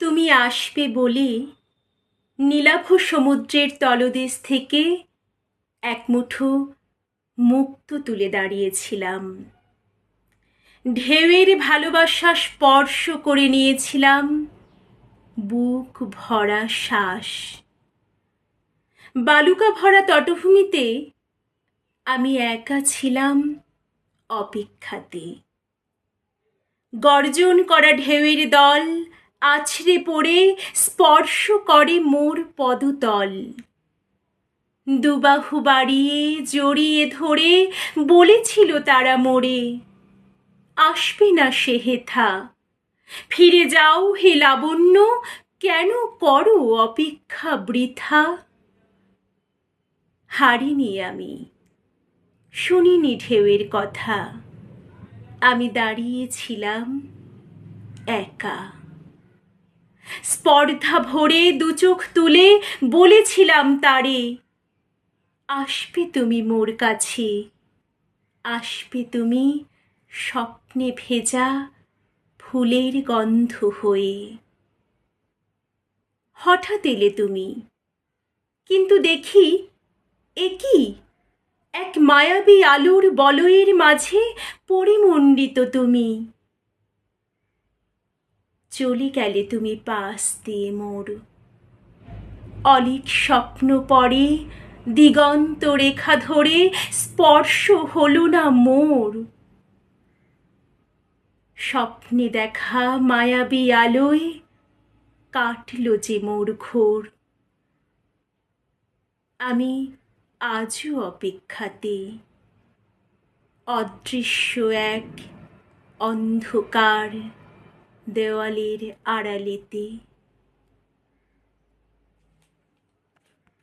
তুমি আসবে বলে নীলাভ সমুদ্রের তলদেশ থেকে এক মুঠো মুক্ত তুলে দাঁড়িয়েছিলাম। ঢেউয়ের ভালোবাসা স্পর্শ করে নিয়েছিলাম বুক ভরা শ্বাস। বালুকা ভরা তটভূমিতে আমি একা ছিলাম অপেক্ষাতে। গর্জন করা ঢেউয়ের দল আছড়ে পড়ে স্পর্শ করে মোর পদতল। দুবাহু বাড়িয়ে জড়িয়ে ধরে বলেছিল তারা মোরে, আসবে না সে হেথা, ফিরে যাও হে লাবণ্য, কেন করো অপেক্ষা বৃথা। হারিনি আমি, শুনিনি ঢেউয়ের কথা, আমি দাঁড়িয়েছিলাম একা। স্পর্ধা ভরে দুচোখ তুলে বলেছিলাম তারে, আসবে তুমি মোর কাছে, আসবে তুমি স্বপ্নে ভেজা ফুলের গন্ধ হয়ে। হঠাৎ এলে তুমি, কিন্তু দেখি এ কি, এক মায়াবী আলোর বলয়ের মাঝে পরিমণ্ডিত তুমি। চলে গেলে তুমি পাশ দিয়ে মোর, অলিক স্বপ্ন পরে দিগন্ত রেখা ধরে স্পর্শ হলো না মোর। স্বপ্নে দেখা মায়াবী আলোয় কাটল যে মোর ঘোর। আমি আজও অপেক্ষাতে, অদৃশ্য এক অন্ধকার দেওয়ালের আড়ালেতে।